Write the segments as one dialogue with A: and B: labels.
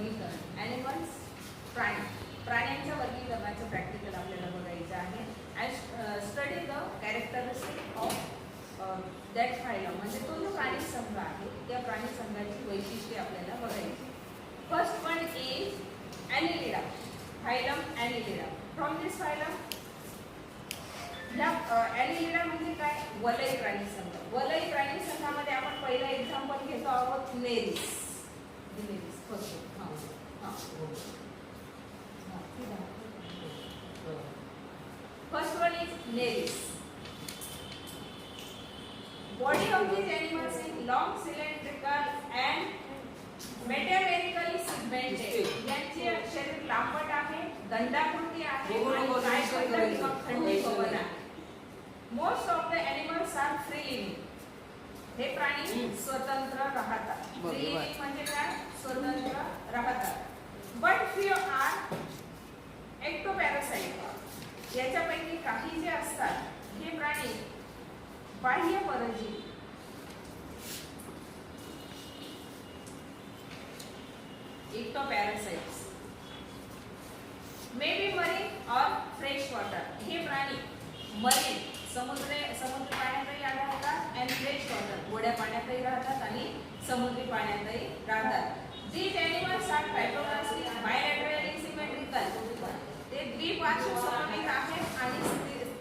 A: वर्गीकरण ॲनिमल्स प्राण्यांच्या वर्गीकरणाचं प्रॅक्टिकल आपल्याला बघायचं आहे. And study the characteristic of that phylum, म्हणजे तो जो प्राणी संघ आहे त्या प्राणी संघाची वैशिष्ट्ये आपल्याला बघायची. First one is Annelida, phylum Annelida. From this phylum, ह्या ॲनिलिडा म्हणजे काय? वलय प्राणी संघ. वलय प्राणी संघामध्ये आपण पहिलं एक्झाम्पल घेतो आहोत Nereis. First one is Nereis. Body of these animals is long, cylindrical and metamerically segmented. यांचे शरीर लांबट आहे, दंडाकृती आहे आणि कायपट्ट किंवा खंडित पवन आहे. Most of the animals are free living. हे प्राणी स्वतंत्र राहतात. फ्री लिव्हिंग म्हणजे काय? स्वतंत्र राहतात. But few are ectoparasaite. याच्यापैकी काही जे असतात हे प्राणी बाह्य परजीवी, ectoparasates, may be marine or fresh water. हे प्राणी मरीन समुद्री पाण्यातही आढळतात आणि फ्रेश वॉटर गोड्या पाण्यातही राहतात आणि समुद्री पाण्यातही राहतात. These animals are trichomorphic, bilaterally symmetrical. ते द्विपार्श्व सममित आहेत आणि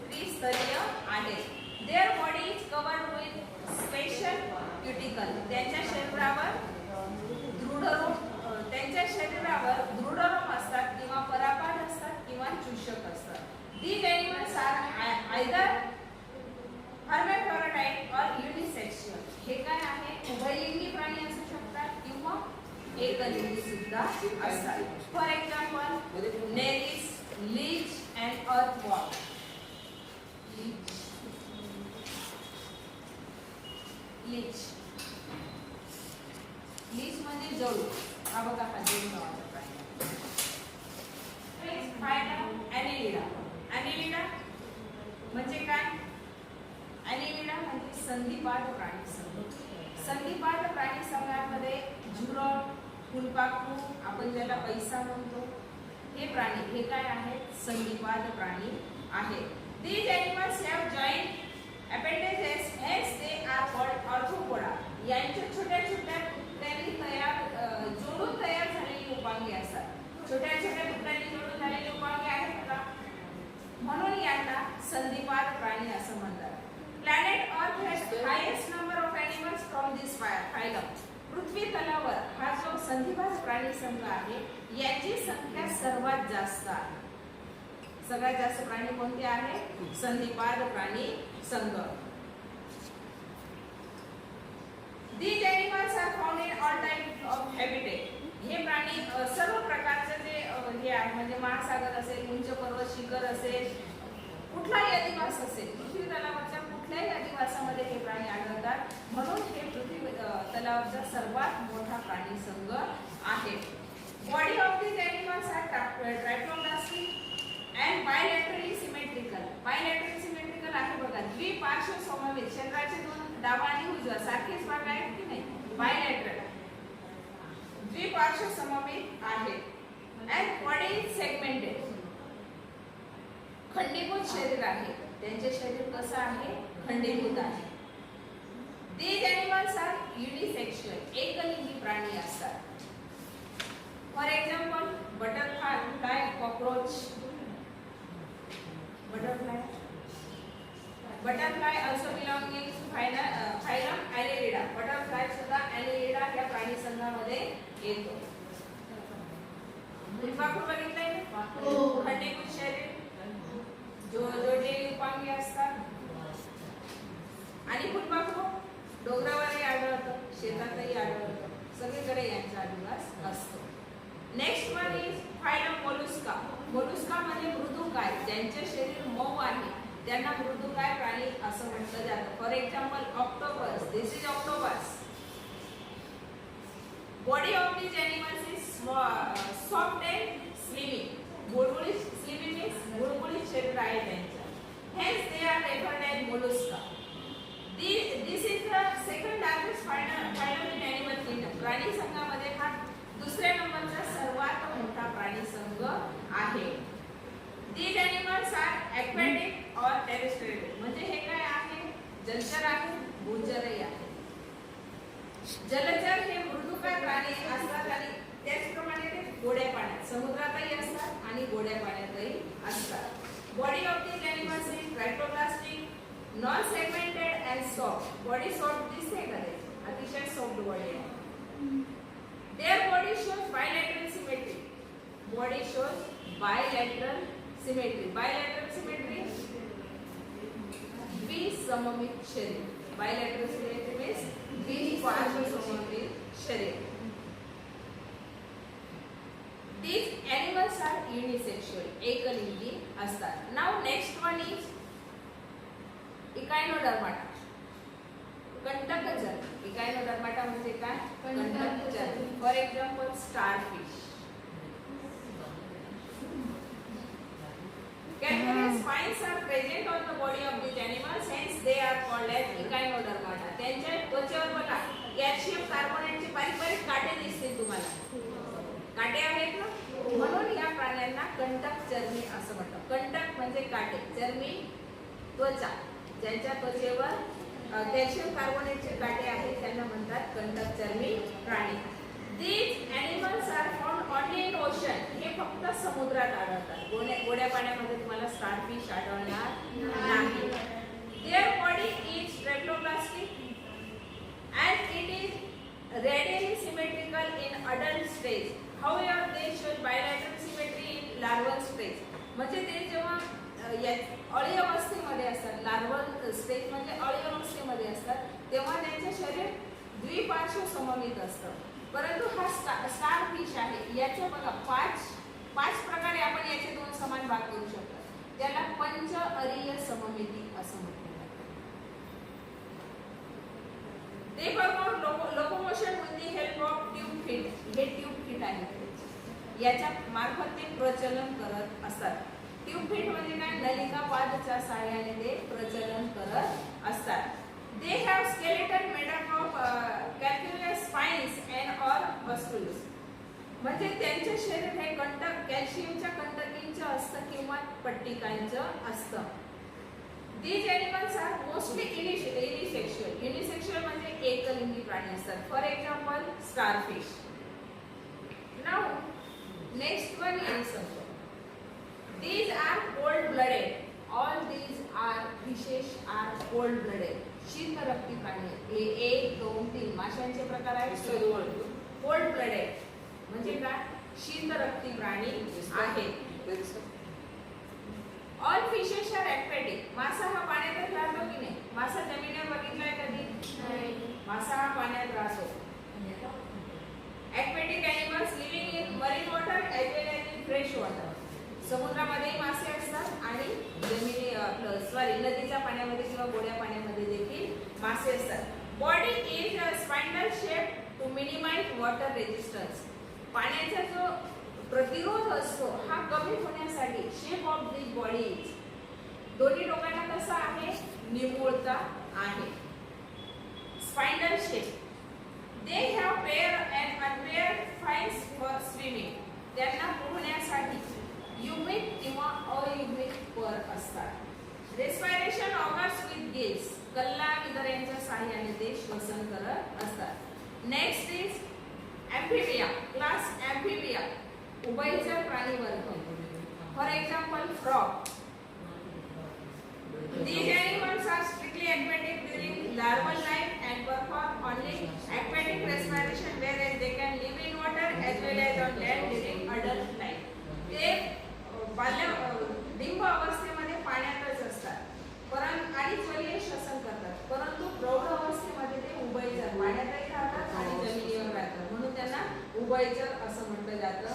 A: त्रिस्तरीय आहेत. Their body is covered with special cuticle. त्यांच्या शरीरावर दृढरोम असतात किंवा परापाठ असतात किंवा चूषक असतात. These animals are either hermaphrodite or unisexual. हे काय आहे? उभयलिंगी प्राणी असू शकतात किंवा एकलिंगी सुद्धा असतात. For example Nereis, leech and earthworm. Leech म्हणजे जळू. हा बघा, हा जळू नावाचा प्राणी. ॲनिलिडा. ॲनिलिडा म्हणजे काय? ॲनिलिडा म्हणजे संधिपाद प्राणी संघ. संधिपाद प्राणी संघामध्ये झुरळ, फुलपाखरू, आपण ज्याला पैसा म्हणतो, हे प्राणी हे काय आहेत? संधिपाद प्राणी आहेत. These animals have joint appendages, hence they are called arthropoda. यांच्या छोट्या छोट्या तुकड्यांनी जोडून तयार झालेली उपांगे असतात. छोट्या छोट्या तुकड्यांनी जोडून झालेली उपांगे आहेत का? म्हणून यांना संधिपाद प्राणी असं म्हणतात. Planet Earth has highest number of animals from this phylum. पृथ्वी तलावर हा जो संधिपाद प्राणी संघ आहे याची संख्या सर्वात जास्त आहे. सगळ्यात जास्त प्राणी कोणते आहेत? संधिपाद प्राणी संघ. These animals are found in all types of habitat. हे प्राणी सर्व प्रकारचे जे हे आहे, म्हणजे महासागर असेल, उंच पर्वत शिखर असेल, कुठलाही अधिवास असेल, पृथ्वी तलावरच्या कुठल्याही अधिवासामध्ये हे प्राणी आढळतात. म्हणून हे पृथ्वी तलावरचा सर्वात मोठा प्राणी संघ आहे. Body of this animals are trichomorphic and bilaterally symmetrical. Bilaterally symmetrical आहे बघा, द्विपार्श्व सममित. शरीराचे दोन डावा आणि उजवा सारखेच भाग आहेत की नाही? बायलॅटरल, द्विपार्श्व सममित आहेत. And body is segmented. खंडीभूत शरीर आहे. त्यांचे शरीर कसं आहे? खंडीभूत आहे. These animals are unisexual. एकलिंगी प्राणी असतात. For example butterfly, cockroach. Butterfly also belonging to phylum Annelida. Butterfly सुद्धा Annelida या प्राणी संघामध्ये येतो. फुलपाखरू बघितलंय ना? खंडीभूत शरीर, जोडलेली उपांगे असतात. आणि फुलपाखरू डोंगरावरही आढळतं, शेतातही आढळतं, सगळीकडे यांचा अधिवास असतो. Next one is phylum Mollusca. Mollusca म्हणजे मृदुकाय. ज्यांचे शरीर मऊ आहे त्यांना मृदुकाय प्राणी असं म्हटलं जातं. For example octopus. This is octopus. Body of this animals is soft and slimy. बुळबुळीत, स्लिमी मीन्स बुळबुळीत शरीर आहे त्यांचं. Hence they are referred as mollusca. This is the second largest phylum in animal kingdom. प्राणी संघामध्ये हा दुसऱ्या नंबरचा non segmented and soft. Body soft दिसते का ते? अतिशय सॉफ्ट बॉडी आहे. Their body shows bilateral symmetry. Body shows bilateral symmetry. Bilateral symmetry द्विसममित शरीर. बायलॅटरल सिमेट्री मीन्स द्विपार्श्वसममित शरीर. These animals are unisexual. एकलिंगी असतात. Now next one is इकायनोडर्माटा. कंटकजल. Echinodermata म्हणजे काय? कंटकजल. For example starfish. Calcareous spines are present on the body of these animals, hence they are called as echinodermata. त्यांच्या त्वचेवर बघा calcium कार्बोनेटचे बारीक बारीक काटे दिसतील तुम्हाला. काटे आहेत ना, म्हणून या प्राण्यांना कंटक चर्मी असं म्हणतात. कंटक म्हणजे काटे, चर्मी त्वचा. ज्यांच्या त्वचेवर कॅल्शियम कार्बोनेटचे काटे आहेत त्यांना म्हणतात कंटक चर्मी प्राणी. These animals are found only in ocean. हे फक्त समुद्रात आढळतात. गोड्या पाण्यामध्ये तुम्हाला स्टारफिश आढळणार नाही. Their body is tracheoblastic and it is radially symmetrical in adult stage. However, they show bilateral symmetry in larval stage. म्हणजे ते जेव्हा अळी अवस्थेमध्ये असतात, लार्वल स्टेज म्हणजे अळी अवस्थेमध्ये असतात, तेव्हा त्यांचे शरीर द्विपार्श्व सममित असतं. परंतु हा स्टारफिश आहे, याचे बघा पाच प्रकारे आपण याचे दोन समान भाग करू शकतो. त्याला पंच अरीय सममिती असं म्हटलं जातं. ते perform locomotion with the help of tube feet. हे ट्यूब फीट आहे, याच्या मार्फत ते प्रचलन करत असतात. ट्यूब फीट म्हणजे काय? नलिका पादच्या सहाय्याने ते प्रचलन करत असतात. They have skeleton made up of calcareous spines and or muscles. म्हणजे त्यांचे शरीर हे कंटक कॅल्शियमच्या कंटकींचं असतं किंवा पट्टिकांचं असतं. These animals are mostly unisexual. Unisexual म्हणजे एकलिंगी प्राणी असतात. For example starfish. Now next one is these are cold blooded. All these are fishes are cold blooded. शीत रक्ती प्राणी. हे 1 2 3 माशांचे प्रकार आहेत. कोल्ड ब्लडेड म्हणजे काय? शीत रक्ती प्राणी आहेत. All fishes are aquatic. मासा हा पाण्यातच राहतो की नाही? मासा जमिनीवर बघितलाय कधी? मासा हा पाण्यात राहतो. Aquatic animals living in marine water as well as in fresh water. समुद्रामध्ये मासे असतात आणि नदीच्या पाण्यामध्ये किंवा गोड्या पाण्यामध्ये देखील मासे असतात. Body is spindle shape to minimize water resistance. पाण्याचा जो प्रतिरोध असतो हा कमी होण्यासाठी shape of this body is. दोन्ही टोकांना कसा आहे? निमुळता आहे. Spindle shape. They have paired and unpaired fins for swimming. त्यांना पोहण्यासाठी युमिक किंवा अयुमिक पर असतात. Respiration organs with gills. कल्ला विदऱ्यांच्या सहाय्याने ते श्वसन करत असतात. Next is Amphibia. Class Amphibia उभयचर प्राणी वर्ग. For example frog. These animals are strictly aquatic during larval life and perform only aquatic respiration, whereas they can live in water as well as on land during adult life. ते डिंब अवस्थेमध्ये पाण्यातच असतात आणि जलीय श्वसन करतात. परंतु प्रौढ अवस्थेमध्ये ते उभयचर पाण्यातही राहतात आणि जमिनीवर राहतात, म्हणून त्यांना उभयचर असं म्हटलं जातं.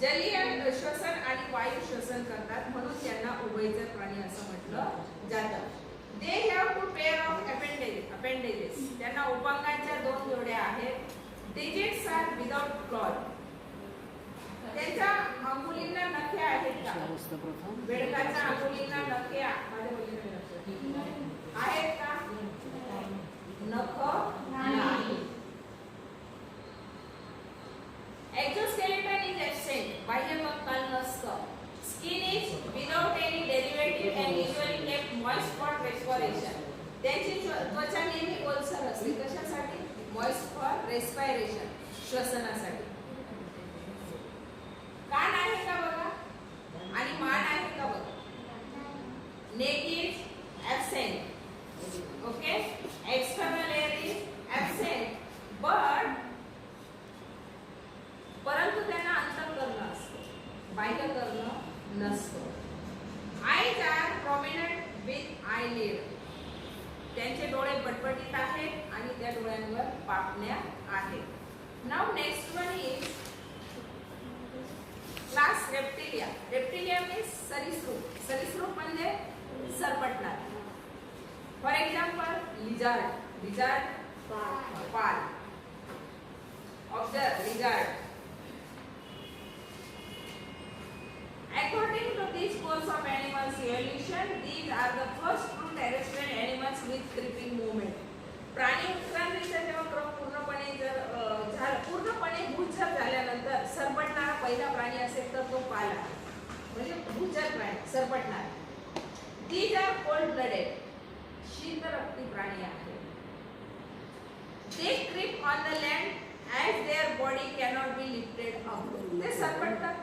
A: जलीय श्वसन आणि वायू श्वसन करतात म्हणून त्यांना उभयचर प्राणी असं म्हटलं जातं. They have two pair of appendages. त्यांना उपांगांच्या 2 जोड्या आहेत. Digits are without claw. त्यांच्या अंगुलींना नखे आहेत का? बेडकाच्या अंगुलींना नखे आहेत का? नख नाही. Exoskeleton is absent. बाह्य कंकाल नसतं. Skin is without any derivative and usually kept moist for respiration. त्यांची त्वचा नेहमी ओलसर असते. कशासाठी? Moist for respiration. श्वसनासाठी. कान आहे का बघा आणि मान आहे का बघा. Neck is absent. बाह्य कर्ण नसतो. Eyes are prominent with eyelid. त्यांचे डोळे बटबटीत आहेत आणि त्या डोळ्यांवर पापण्या आहेत. Now next one is class Reptilia. Reptilia means सरीसृप. सरीसृप म्हणजे सरपटणार. For example lizard. लिझार्ड पाल. Observe lizard. According to this course of animals evolution, these are the first true terrestrial animals with creeping movement. प्राणी उत्क्रांतीचा जेव्हा क्रम पूर्णपणे भूचर झाल्यानंतर सरपटणारा पहिला प्राणी असेल तर तो पाल आहे, म्हणजे भूचर प्राणी सरपटणार. These are cold blooded. शीतरक्ती प्राणी आहेत. They creep on the land as their body cannot be lifted up. ते सरपटतात.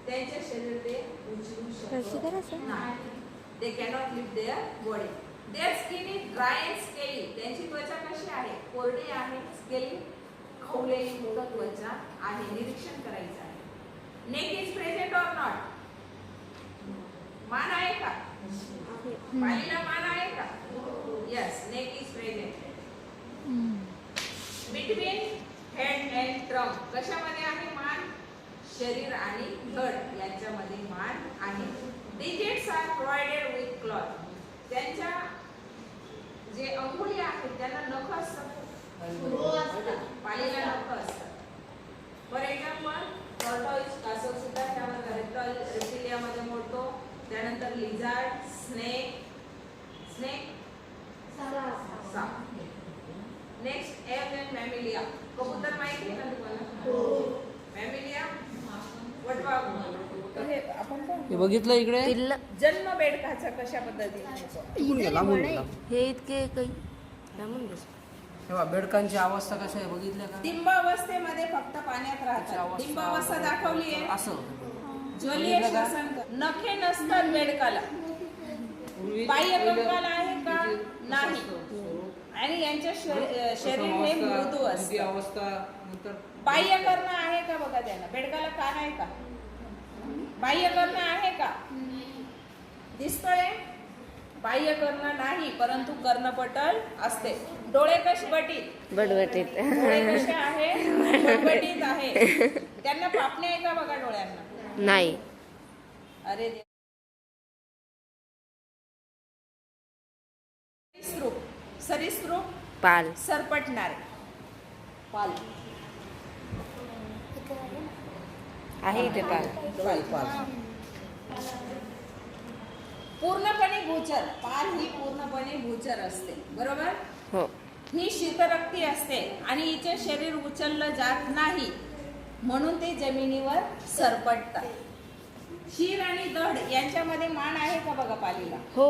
A: त्यांचे शरीर ते उचलू शकत नाही. They cannot lift their body. Their skin is dry and scaly. त्यांची त्वचा कशी आहे? कोरडी आहे. Scaly खवलेली त्वचा आहे. निरीक्षण करायचं आहे. Neck is present or not? मान आहे का? पालीला मान आहे का? Yes, neck is present. Between head and trunk. कशामध्ये आहे मान? शरीर आणि धड यांच्यामध्ये मान आहे. Digits are provided with claws. त्यांच्या जे अंगुली आहेत त्यांना नख असतात. पालीला नख असतात. फॉर एक्झाम्पल टॉर्टॉइस, कासव सुद्धा त्यामध्ये रेप्टिलिया मध्ये मोडतो. त्यानंतर लिझार्ड, स्नेक साप. Next Aves and Mammalia. कबूतर माहिती आहे ना तुम्हाला? मॅमिलिया
B: हे बघितलं इकडे
A: जन्म बेडकाचा कशा पद्धतीने
B: हे इतके काही तेव्हा बेडकांची अवस्था कशी आहे बघितलं का?
A: डिंबावस्थेमध्ये फक्त पाण्यात राहतात. डिंबावस्था दाखवली आहे.
B: असं
A: ज्वलीय श्वसन. नखे नसतात बेडकाला. बाह्य कंकाल आहे का? नाही. आणि यांचे शरीर हे मृदू असते. बाह्य कर्ण आहे का बघा त्यांना? बेडकाला कान आहे का? बाह्य कर्ण आहे का? दिसतोय? बाह्य कर्ण नाही, परंतु कर्णपटल असते. डोळे कसे बटीत?
C: बटबटीत.
A: डोळे कसे आहे? बटबटीत आहे. त्यांना पापण्या आहे का बघा डोळ्यांना?
C: नाही.
A: अरे सरीसृप
C: पाल.
A: सरपटणारे पाल
C: आहे इथे पाल.
A: पूर्णपणे भूचर. पाल ही पूर्णपणे भूचर असते, बरोबर?
C: हो.
A: ही शीतरक्ती असते आणि हिचे शरीर उचललं जात नाही, म्हणून ते जमिनीवर सरपटतात. शीर आणि धड यांच्यामध्ये मान आहे का बघा पालीला?
C: हो.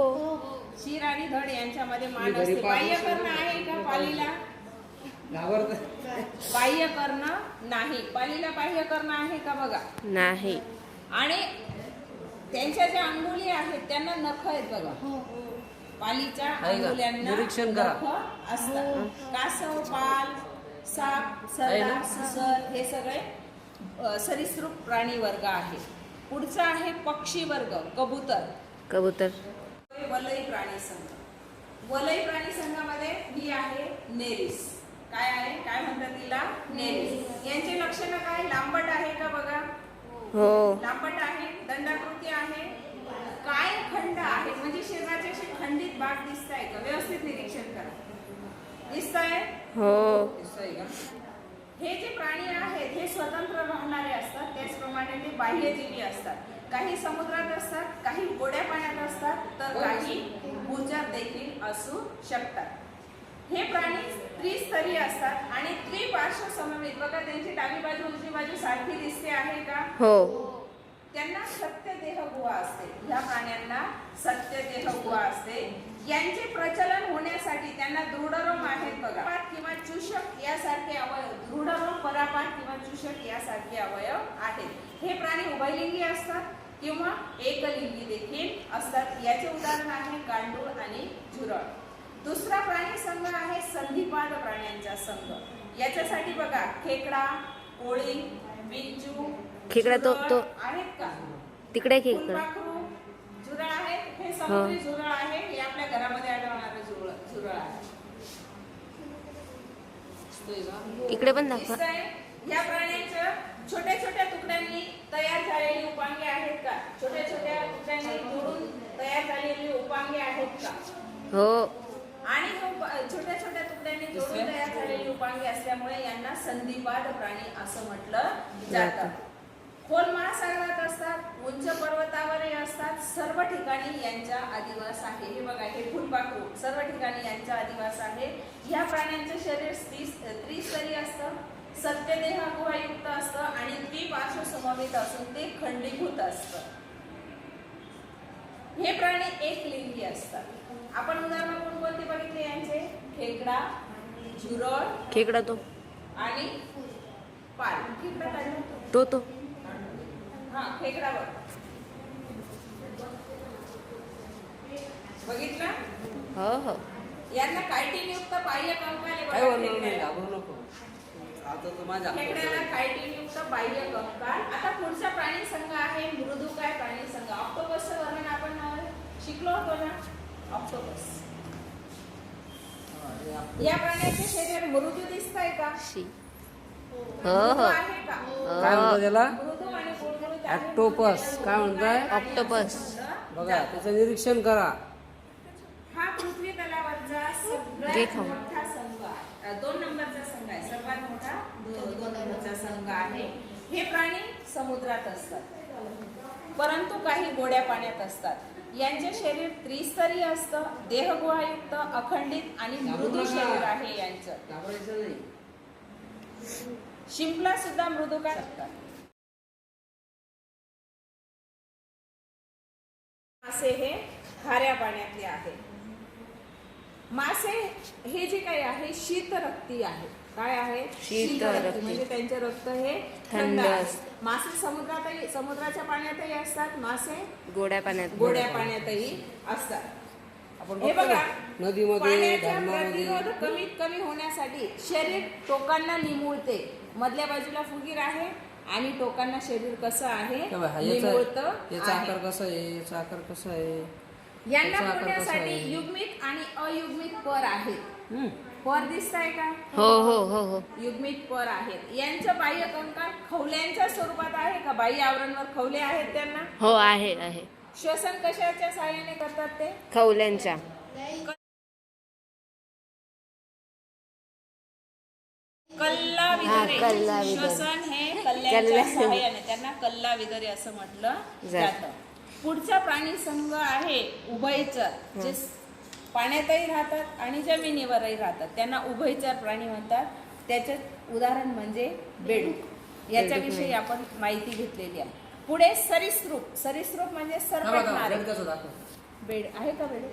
A: शीर आणि धड यांच्यामध्ये मान असते. बाह्य कर्ण आहे का पालीला? बाह्य कर्ण नाही. पालीला बाह्य कर्ण आहे का बघा?
C: नाही.
A: आणि त्यांच्या ज्या अंगुली आहेत त्यांना नख आहेत बघा. पालीच्या अंगुल्यांना नख असतात. कासव, पाल, साप, सरडा, सुसर हे सगळे सरीसृप प्राणी वर्ग आहे. पुढचा आहे पक्षी वर्ग. कबूतर. वलई प्राणी संघ. वलई प्राणी संघामध्ये ही आहे नेरिस. काय आहे? काय म्हणतात तिला? नेरिस. यांचे लक्षण काय? लांबट आहे का बघा?
C: हो.
A: लांबट आहे. दंडाकृती आहे. काय खंड आहे, म्हणजे शरीराचे असे खंडित भाग दिसत आहे का? व्यवस्थित निरीक्षण करा. दिसत आहे?
C: हो.
A: दिसतंय का? हे जे प्राणी आहेत हे स्वतंत्र राहणारे असतात. त्याचप्रमाणे ते बाह्यजीवी असतात. काही समुद्रात असतात, काही गोड्या पाण्यात असतात, तर काही भूचर देखील असू शकतात. हे प्राणी त्रिस्तरीय असतात आणि त्रिपार्श्व सममित. बघा त्यांची डावी बाजू उजवी बाजू सारखी दिसते आहे का?
C: हो.
A: त्यांना सत्य देह गुहा असते. ह्या प्राण्यांना सत्य देह गुहा असते. यांचे प्रचलन होण्यासाठी त्यांना दृढरोम आहेत बघा. किंवा चूषक यासारखे अवयव. दृढरोम, परापात किंवा चूषक यासारखे अवयव आहेत. हे प्राणी उभयलिंगी असतात किंवा एकलिंगी देखील असतात. याचे उदाहरण आहे गांडूळ आणि झुरळ. दुसरा प्राणी संघ आहे संधिपाद प्राण्यांचा संघ. याच्यासाठी बघा खेकडा, कोळी, विंचू,
C: खेकडा
A: झुरळ
C: तो
A: आहेत का?
C: तिकडे खेकडा.
A: फुलपाखरू, झुरळ आहेत. हे समुद्री झुरळ आहे. हे आपल्या घरामध्ये आढळणारे झुरळ आहे.
C: इकडे पण दाखवा.
A: दिसतंय? या प्राण्यांच्या छोट्या छोट्या तुकड्यांनी तयार झालेली उपांगे आहेत का? छोट्या छोट्या तुकड्यांनी जोडून तयार झालेली उपांगे आहेत का?
C: हो.
A: आणि छोट्या छोट्या तुकड्यांनी जोडून तयार झालेली उपांगे असल्यामुळे यांना संधिपाद प्राणी असं म्हटलं जातं. खोल महासागरात असतात, उंच पर्वतावरही असतात. सर्व ठिकाणी यांचा अधिवास आहे. हे बघा, हे फुलपाखरू सर्व ठिकाणी यांचा अधिवास आहे. या प्राण्यांचं शरीर त्रिस्तरीय असतं, सत्यदेह गुहायुक्त असतं आणि द्विपार्श्वसममित असून ते खंडीभूत असतं. हे प्राणी एकलिंगी असतात. आपण उदाहरण कोणकोणते बघितले यांचे? खेकडा, झुरळ,
C: खेकडा तो
A: आणि पाल. खेकडा काय म्हणतो?
C: तो
A: हा, खेकडा बघ. बघितलं?
C: हो हो.
A: यांना कायटिनयुक्त बाह्य कंकाल
B: काय बोलणार नाही, घाबरू नको. आता तो माझ्या
A: खेकड्याला कायटिनयुक्त बाह्य कंकाल. आता पुढचा प्राणी संघ आहे मृदुकाय प्राणी संघ. ऑक्टोपसचं वर्णन आपण शिकलो होतो ना. ऑक्टोपस या प्राण्याचे शरीर मृदू दिसतंय का?
C: हो हो.
A: आहे का?
B: काय म्हणतो त्याला?
A: मृदू आणि गुळगुळीत आहे.
B: ऑक्टोपस. काय म्हणताय?
C: ऑक्टोपस.
B: बघा, त्याचं निरीक्षण करा.
A: हा पृथ्वी तलावरचा
C: जे
A: सगळ्यात
C: खाऊ.
A: मोठा संघ आहे. 2 नंबरचा संघ आहे. सर्वात मोठा 2 नंबरचा संघ आहे. हे प्राणी समुद्रात असतात, परंतु काही गोड्या पाण्यात असतात. यांचे शरीर त्रिस्तरीय असतं, देहगुहायुक्त, अखंडित आणि मृदू शरीर आहे यांचं.
B: घाबरायचं नाही.
A: शिंपला सुद्धा मृदू काय असतात. मासे हे खाऱ्या पाण्यातले आहेत. मासे हे जे काही आहे शीतरक्ती आहे. काय आहे?
C: शीतरक्ती.
A: म्हणजे त्यांचे रक्त हे
C: थंड
A: आहे.
C: असतं.
A: मासे समुद्राच्या पाण्यातही असतात. मासे
C: गोड्या पाण्यात.
A: गोड्या पाण्यातही असतात.
B: आपण
A: हे
B: बघतो
A: बघा,
B: ना, नदीमध्ये,
A: पाण्याचा
B: धरणामध्ये.
A: प्रतिरोध कमीत कमी होण्यासाठी शरीर टोकांना निमुळते. मधल्या बाजूला फुगीर आहे आणि टोकांना शरीर कसं आहे? निमुळतं
B: याचा
A: आहे.
B: आकार कसा आहे? याचा आकार कसा आहे?
A: यांना
B: याचा आकार कसा
A: पुरण्यासाठी
B: आहे?
A: युग्मित आणि अयुग्मित पर आहेत.
B: हम्म.
A: पर दिसताय का?
C: हो हो हो हो.
A: युग्मित पर आहेत. यांचं बाह्य कंकाल खवल्यांच्या स्वरूपात आहे का? बाह्य आवरणवर खवले आहेत त्यांना.
C: हो आहे आहे.
A: श्वसन कशाच्या सहाय्याने करतात ते?
C: खवल्यांच्या.
A: कल्लाविगरे.
C: कल्लाविगरे.
A: श्वसन हे कल्ल्यांच्या सहाय्याने, त्यांना कल्लाविगरे असं म्हटलं जातं. पुढचा प्राणी संघ आहे उभयचर, जे पाण्यातही राहतात आणि जमिनीवरही राहतात. त्यांना उभयचर प्राणी म्हणतात. त्याचे उदाहरण म्हणजे बेडूक. याच्याविषयी आपण माहिती घेतलेली आहे. पुढे सरीसृप. सरीसृप म्हणजे
B: हा
A: सरपटणारे.
B: बघा, बेडकाचं दाखव.
A: बेड आहे का बेडूक?